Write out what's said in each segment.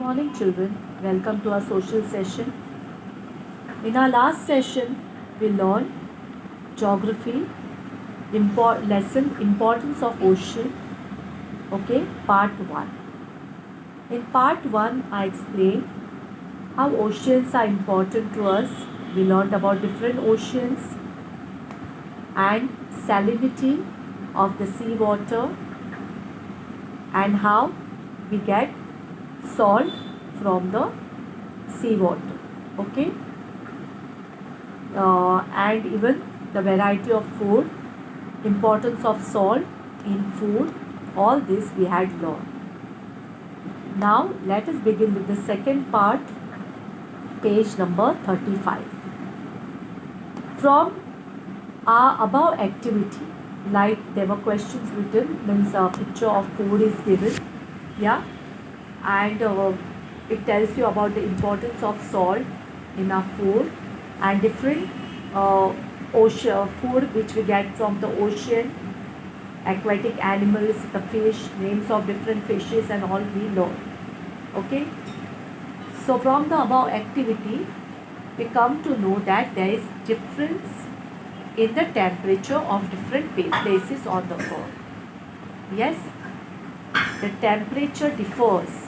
Morning children, welcome to our social session. In our last session, we learned geography, lesson importance of ocean, okay, part 1. In part 1, I explained how oceans are important to us. We learned about different oceans and salinity of the seawater and how we get salt from the seawater, okay, and even the variety of food, importance of salt in food, all this we had learned. Now let us begin with the second part, page number 35. From our above activity, like there were questions written, means a picture of food is given, yeah, and it tells you about the importance of salt in our food and different ocean food which we get from the ocean, aquatic animals, the fish, names of different fishes and all we learn. Okay, so from the above activity we come to know that there is difference in the temperature of different places on the earth. Yes, the temperature differs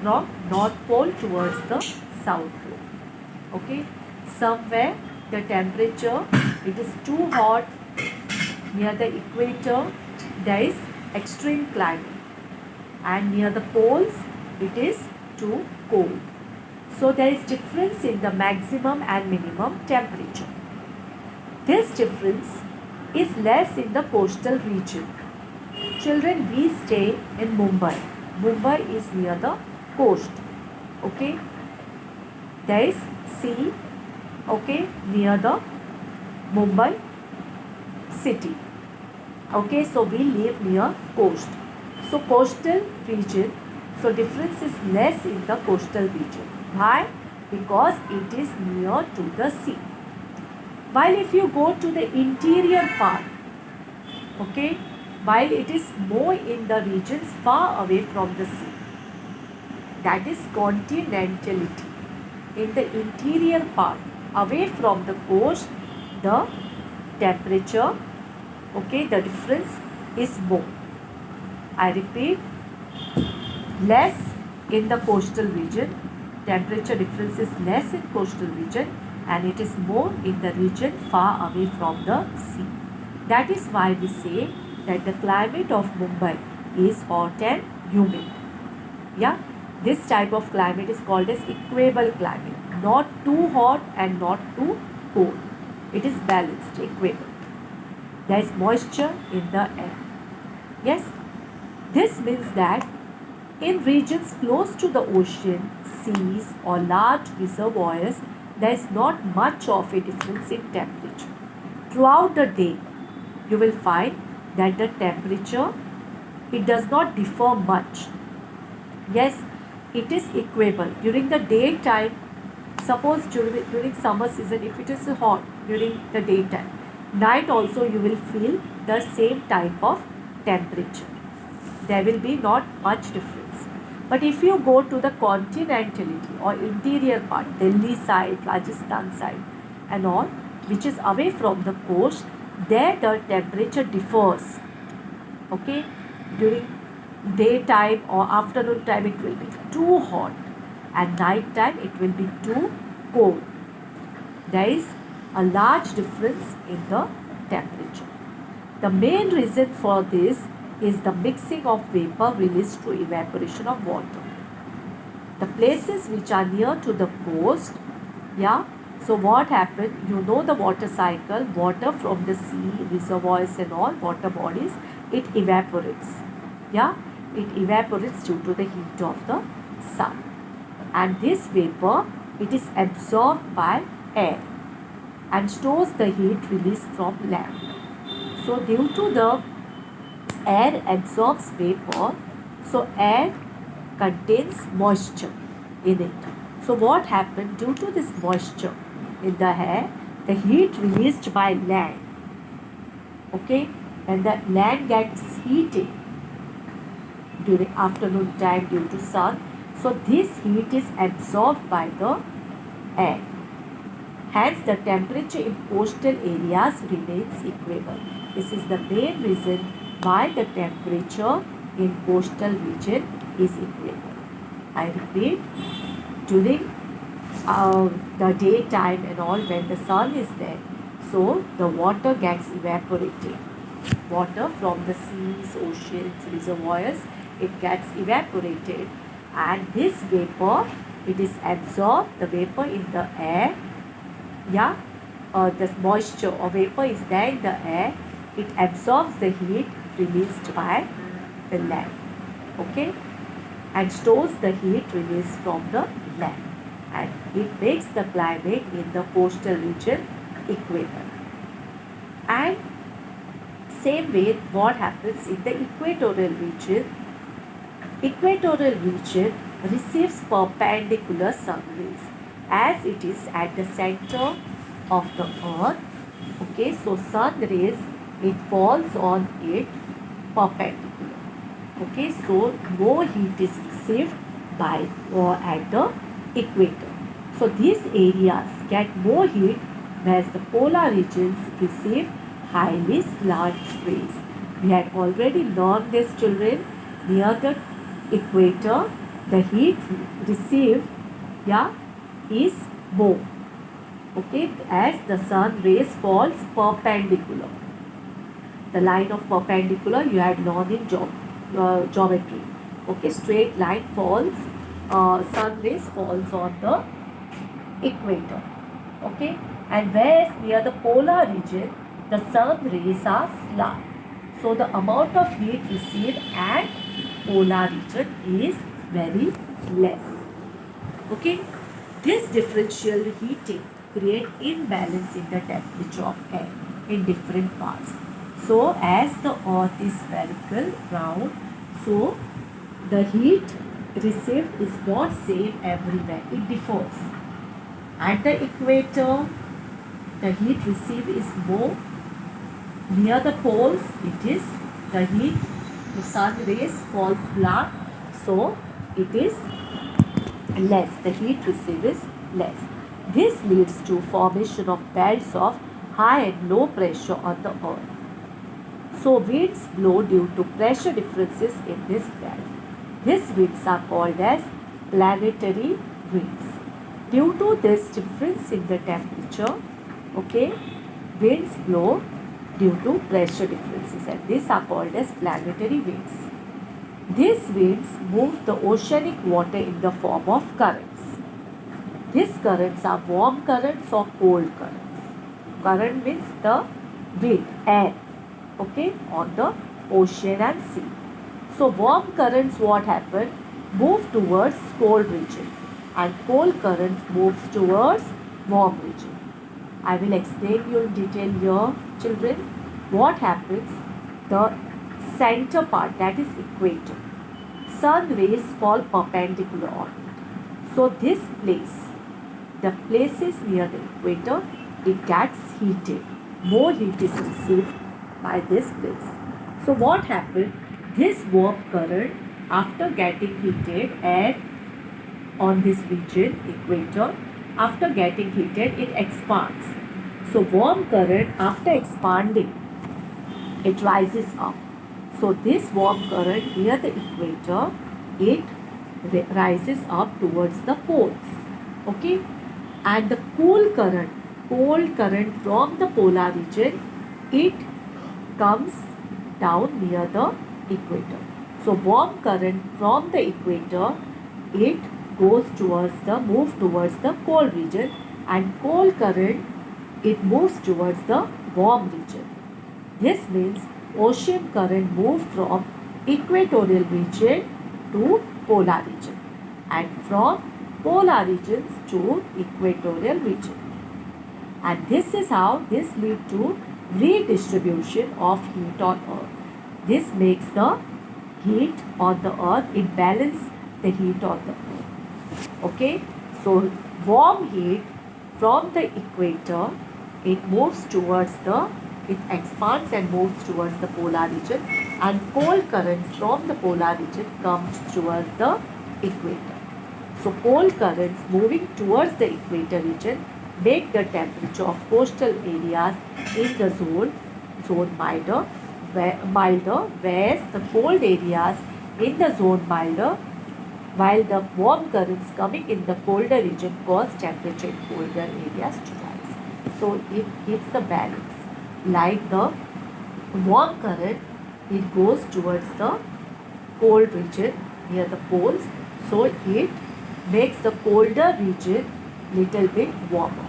from North Pole towards the South Pole. Okay, somewhere the temperature, it is too hot near the equator, there is extreme climate, and near the poles it is too cold. So there is difference in the maximum and minimum temperature. This difference is less in the coastal region. Children, we stay in Mumbai. Mumbai is near the coast. Okay, there is sea, okay, near the Mumbai city. Okay, so we live near coast. So coastal region, so difference is less in the coastal region. Why? Because it is near to the sea. While if you go to the interior part, okay, while it is more in the regions far away from the sea, that is continentality. In the interior part, away from the coast, the temperature, okay, the difference is more. I repeat, less in the coastal region, temperature difference is less in coastal region, and it is more in the region far away from the sea. That is why we say that the climate of Mumbai is hot and humid. Yeah, this type of climate is called as equable climate. Not too hot and not too cold. It is balanced, equable. There is moisture in the air. Yes, this means that in regions close to the ocean, seas or large reservoirs, there is not much of a difference in temperature. Throughout the day, you will find that the temperature, it does not differ much. Yes, it is equable. During the daytime, suppose during summer season, if it is hot during the daytime, night also you will feel the same type of temperature. There will be not much difference. But if you go to the continentality or interior part, Delhi side, Rajasthan side and all, which is away from the coast, there the temperature differs. Okay, during daytime or afternoon time it will be too hot, and night time it will be too cold. There is a large difference in the temperature. The main reason for this is the mixing of vapor released through evaporation of water. The places which are near to the coast, yeah, so what happened, you know the water cycle, water from the sea, reservoirs and all, water bodies, it evaporates. Yeah, it evaporates due to the heat of the sun. And this vapor, it is absorbed by air and stores the heat released from land. So due to the air absorbs vapor, so air contains moisture in it. So what happened, due to this moisture in the air, the heat released by land, okay, and the land gets heated during afternoon time due to sun, So this heat is absorbed by the air. Hence, the temperature in coastal areas remains equable. This is the main reason why the temperature in coastal region is equable. I repeat, during the daytime and all, when the sun is there, so the water gets evaporated. Water from the seas, oceans, reservoirs, it gets evaporated, and this vapor, it is absorbed, the vapor in the air, yeah, this moisture or vapor is there in the air, it absorbs the heat released by the land, okay, and stores the heat released from the land, and it makes the climate in the coastal region equable. And same way, what happens in the equatorial region? Equatorial region receives perpendicular sun rays as it is at the center of the earth. Okay, so sun rays, it falls on it perpendicular. Okay, so more heat is received by or at the equator. So these areas get more heat, whereas the polar regions receive highly slant rays. We had already learned this, children. Near the equator, the heat received, yeah, is more. Okay, as the sun rays falls perpendicular. The line of perpendicular you had learned in geometry. Okay, straight line falls, sun rays falls on the equator. Okay, and whereas near the polar region, the sun rays are slant. So the amount of heat received at polar region is very less. Okay, this differential heating create imbalance in the temperature of air in different parts. So as the earth is spherical, round, so the heat received is not same everywhere. It differs. At the equator, the heat received is more. Near the poles, it is the heat, the sun rays fall flat, so it is less. The heat received is less. This leads to formation of belts of high and low pressure on the earth. So winds blow due to pressure differences in this belt. These winds are called as planetary winds. Due to this difference in the temperature, okay, winds blow due to pressure differences, and these are called as planetary winds. These winds move the oceanic water in the form of currents. These currents are warm currents or cold currents. Current means the wind, air, okay, on the ocean and sea. So warm currents, what happen? Move towards cold region, and cold currents moves towards warm region. I will explain you in detail here, children. What happens? The center part, that is equator. Sun rays fall perpendicular on it. So this place, the places near the equator, it gets heated. More heat is received by this place. So what happened? This warm current, after getting heated, air on this region, equator, after getting heated, it expands. So warm current, after expanding, it rises up. So this warm current near the equator, it rises up towards the poles. Okay, and the cold current from the polar region, it comes down near the equator. So warm current from the equator, it moves towards the cold region, and cold current, it moves towards the warm region. This means ocean current move from equatorial region to polar region, and from polar regions to equatorial region. And this is how this leads to redistribution of heat on earth. This makes the heat on the earth, it balances the heat on the earth. Okay, so warm heat from the equator, it expands and moves towards the polar region, and cold current from the polar region comes towards the equator. So cold currents moving towards the equator region make the temperature of coastal areas in the zone milder, whereas the cold areas in the zone milder, while the warm currents coming in the colder region cause temperature in colder areas to rise. So it keeps the balance. Like the warm current, it goes towards the cold region near the poles, so it makes the colder region little bit warmer.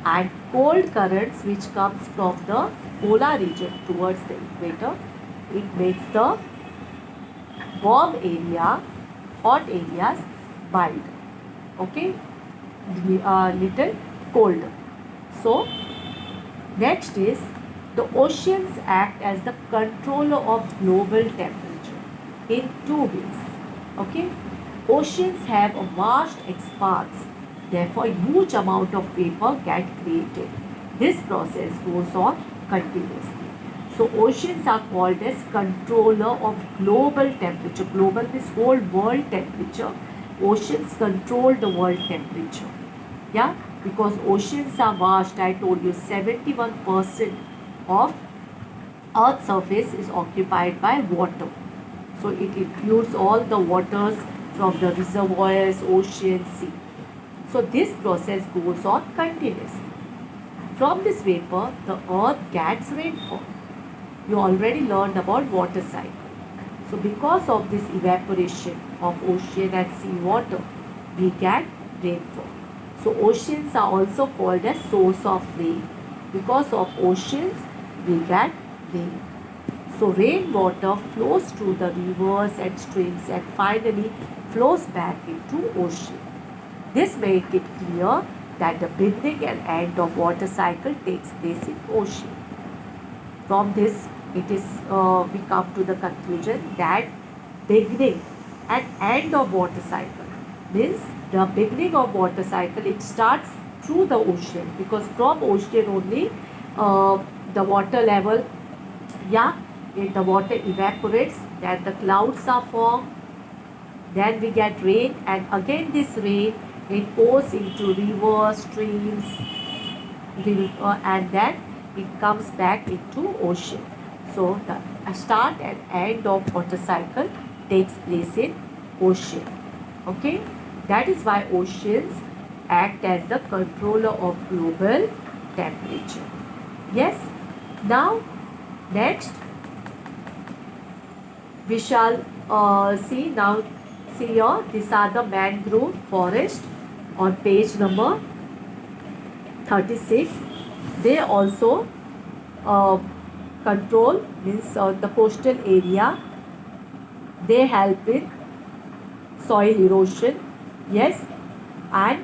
And cold currents which comes from the polar region towards the equator, it makes the warm area, hot areas mild. Okay, little colder. So next is the oceans act as the controller of global temperature in two ways. Okay, oceans have a vast expanse, therefore huge amount of vapor get created. This process goes on continuously. So oceans are called as controller of global temperature. Global means whole world temperature. Oceans control the world temperature. Yeah, because oceans are vast. I told you 71% of Earth's surface is occupied by water. So it includes all the waters from the reservoirs, oceans, sea. So this process goes on continuously. From this vapor, the earth gets rainfall. You already learned about water cycle. So because of this evaporation of ocean and sea water, we get rainfall. So oceans are also called as source of rain. Because of oceans, we get rain. So rainwater flows through the rivers and streams and finally flows back into ocean. This makes it clear that the beginning and end of water cycle takes place in ocean. From this, we come to the conclusion that beginning and end of water cycle means the beginning of water cycle, it starts through the ocean, because from ocean only the water level, if the water evaporates, then the clouds are formed, then we get rain, and again this rain, it goes into rivers, streams, and then it comes back into ocean. So the start and end of water cycle takes place in ocean. Okay, that is why oceans act as the controller of global temperature. Yes. Now next we shall see here, these are the mangrove forest on page number 36. They also control, means the coastal area, they help in soil erosion. Yes, and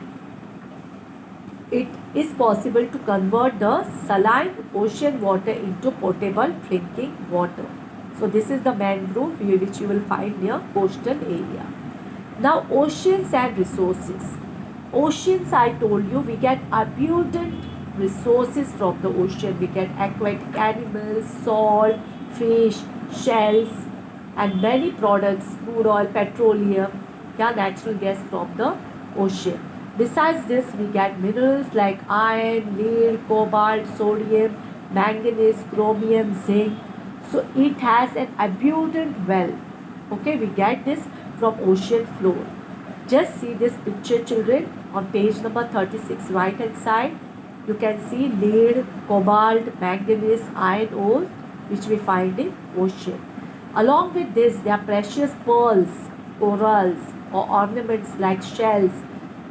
it is possible to convert the saline ocean water into potable drinking water. So this is the mangrove which you will find near coastal area. Now oceans and resources. Oceans, I told you, we get abundant resources from the ocean. We get aquatic animals, salt, fish, shells, and many products, crude oil, petroleum, natural gas from the ocean. Besides this, we get minerals like iron, lead, cobalt, sodium, manganese, chromium, zinc. So it has an abundant wealth. Okay, we get this from ocean floor. Just see this picture, children, on page number 36, right hand side. You can see lead, cobalt, manganese, iron ore, which we find in ocean. Along with this, there are precious pearls, corals, or ornaments like shells,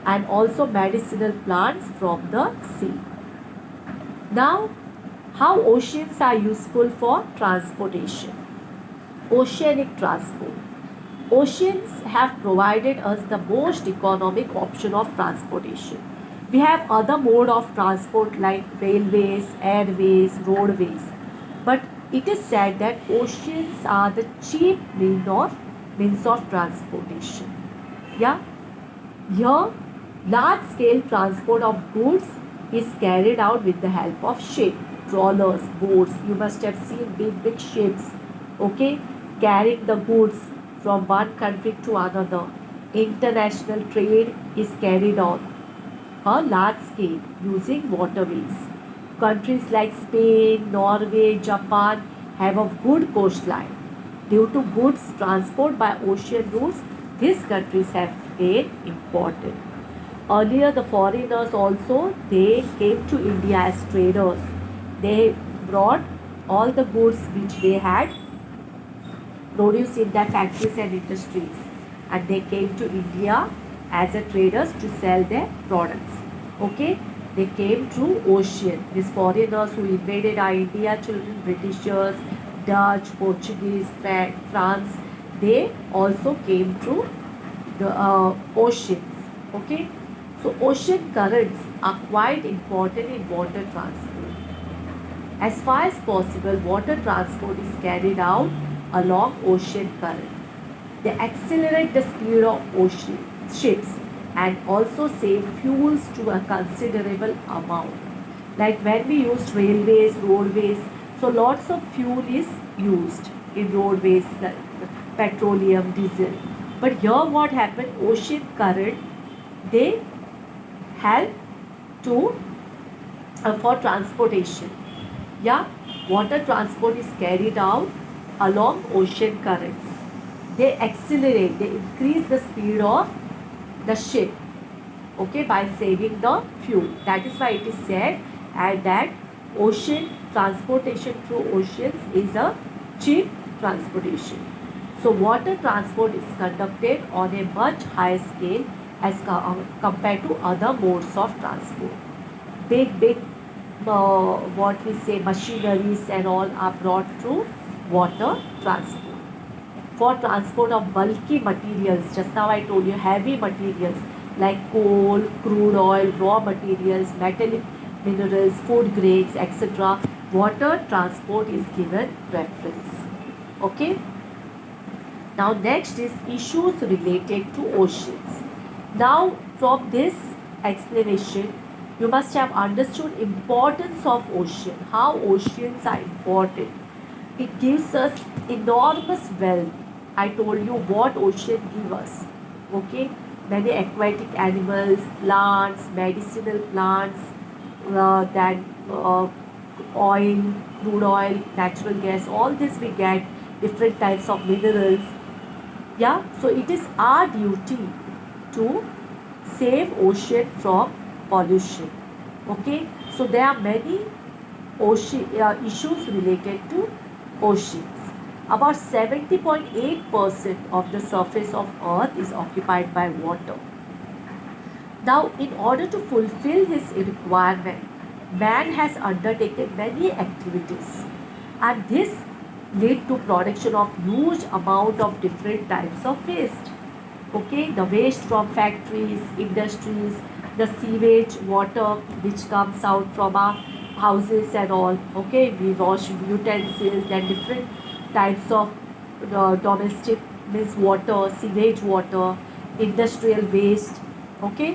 and also medicinal plants from the sea. Now, how oceans are useful for transportation. Oceanic transport. Oceans have provided us the most economic option of transportation. We have other mode of transport like railways, airways, roadways. But it is said that oceans are the cheap means of transportation. Yeah. Here, large scale transport of goods is carried out with the help of ship, trawlers, boats. You must have seen big ships, okay, carrying the goods from one country to another. International trade is carried on a large scale using waterways. Countries like Spain, Norway, Japan have a good coastline. Due to goods transport by ocean routes, these countries have gained importance. Earlier, the foreigners also they came to India as traders. They brought all the goods which they had produced in their factories and industries, and they came to India as a traders to sell their products. Okay, they came through ocean. These foreigners who invaded our India, children, Britishers, Dutch, Portuguese, France, they also came through the oceans. Okay, so ocean currents are quite important in water transport. As far as possible, water transport is carried out along ocean current. They accelerate the speed of ocean ships and also save fuels to a considerable amount. Like when we use railways, roadways, so lots of fuel is used in roadways, like petroleum, diesel. But here what happened? Ocean current, they help to for transportation. Yeah, water transport is carried out along ocean currents. They accelerate, they increase the speed of the ship, okay, by saving the fuel. That is why it is said and that ocean transportation through oceans is a cheap transportation. So water transport is conducted on a much higher scale as compared to other modes of transport. Big what we say machineries and all are brought through water transport. For transport of bulky materials, just now I told you heavy materials like coal, crude oil, raw materials, metallic minerals, food grades, etc. Water transport is given preference. Okay. Now next is issues related to oceans. Now from this explanation, you must have understood importance of ocean, how oceans are important. It gives us enormous wealth. I told you what ocean give us. Okay, many aquatic animals, plants, medicinal plants, then oil, crude oil, natural gas. All this we get different types of minerals. Yeah, so it is our duty to save ocean from pollution. Okay, so there are many ocean issues related to oceans. About 70.8% of the surface of earth is occupied by water. Now, in order to fulfill his requirement, man has undertaken many activities, and this lead to production of huge amount of different types of waste. Okay, the waste from factories, industries, the sewage water which comes out from our houses and all. Okay, we wash utensils and different types of domestic means water, sewage water, industrial waste. Okay,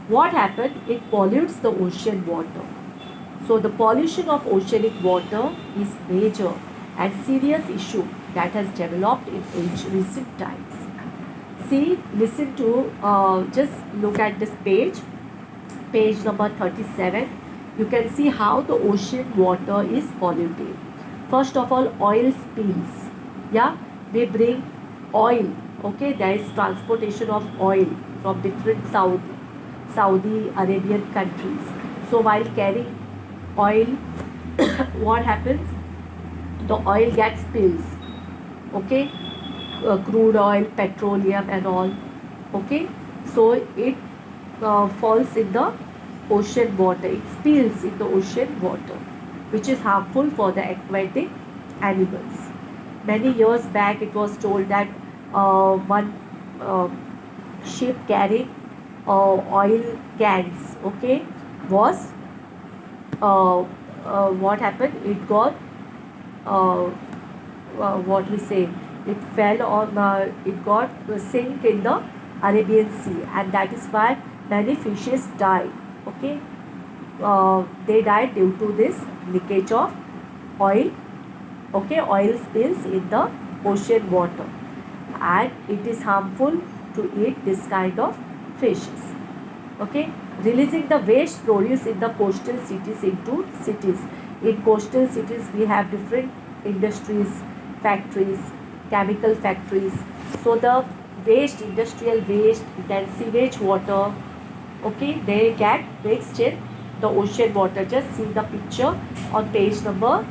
what happened? It pollutes the ocean water. So the pollution of oceanic water is major and serious issue that has developed in recent times. See, listen to, just look at this page number 37. You can see how the ocean water is polluted. First of all, oil spills. Yeah, we bring oil. Okay, there is transportation of oil from different Saudi Arabian countries. So while carrying oil, what happens? The oil gets spills. Okay, crude oil, petroleum, and all. Okay, so it falls in the ocean water. It spills in the ocean water, which is harmful for the aquatic animals. Many years back, it was told that one uh, ship carrying oil cans, okay, was what happened? It got uh, what we say, it fell on, it got sink in the Arabian Sea, and that is why many fishes died. Okay, they died due to this leakage of oil. Okay, oil spills in the ocean water, and it is harmful to eat this kind of fishes. Okay, releasing the waste produced in the coastal cities into cities. In coastal cities, we have different industries, factories, chemical factories. So the waste, industrial waste, then sewage water, okay, they get mixed in the ocean water. Just see the picture on page number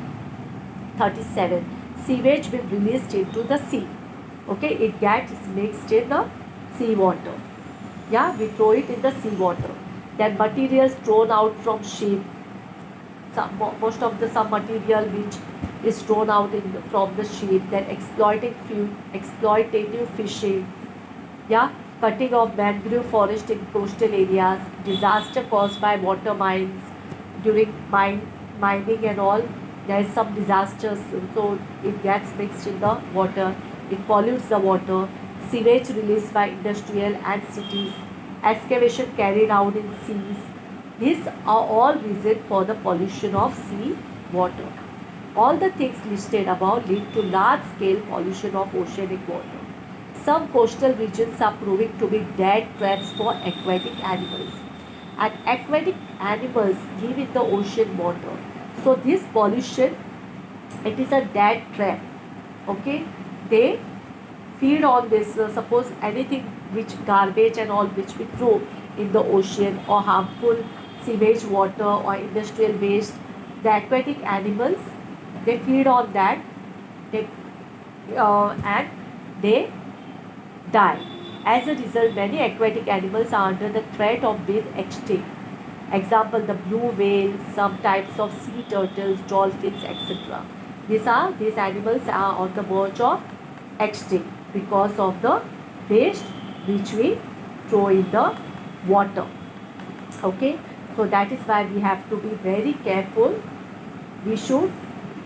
37. Sewage will released into the sea. Okay, it gets mixed in the sea water. Yeah, we throw it in the sea water. Then materials thrown out from ship. Most of the some material which is thrown out from the ship. Then exploitative fishing. Yeah, cutting of mangrove forest in coastal areas. Disaster caused by water mines during mining and all. There is some disasters, so it gets mixed in the water. It pollutes the water. Sewage released by industrial and cities. Excavation carried out in seas. These are all reasons for the pollution of sea water. All the things listed above lead to large-scale pollution of oceanic water. Some coastal regions are proving to be dead traps for aquatic animals. And aquatic animals live in the ocean water. So this pollution, it is a dead trap. Okay, they feed on this. Suppose anything which garbage and all which we throw in the ocean, or harmful sewage water or industrial waste, the aquatic animals, they feed on that. They and they die. As a result, many aquatic animals are under the threat of being extinct. Example, the blue whale, some types of sea turtles, dolphins, etc. These animals are on the verge of extinct because of the waste which we throw in the water. Okay, so that is why we have to be very careful. We should,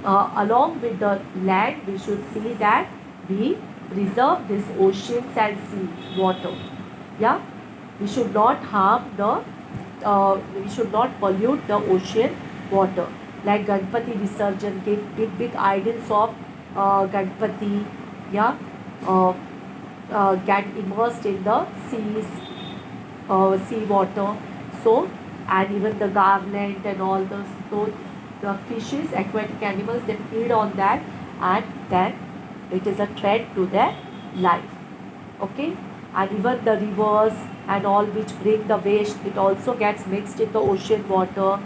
along with the land, we should see that we preserve this oceans and sea water. Yeah, we should not harm the, we should not pollute the ocean water. Like Ganpati Visarjan, big idols of Ganpati, yeah, get immersed in the sea water. So, and even the garland and all those, so the fishes, aquatic animals, they feed on that, and then it is a threat to their life. Okay, and even the rivers and all which bring the waste, it also gets mixed in the ocean water.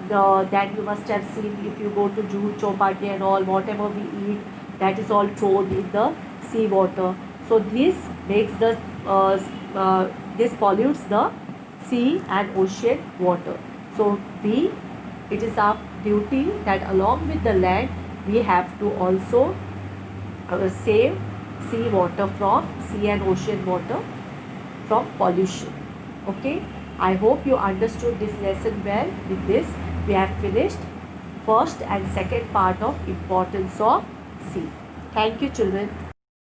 Then you must have seen, if you go to Juhu Chowpatty and all, whatever we eat, that is all thrown in the sea water. So this makes the this pollutes the sea and ocean water. So it is our duty that along with the land, we have to also save sea water from sea and ocean water from pollution. Okay, I hope you understood this lesson well. With this, we have finished first and second part of importance of sea. Thank you, children.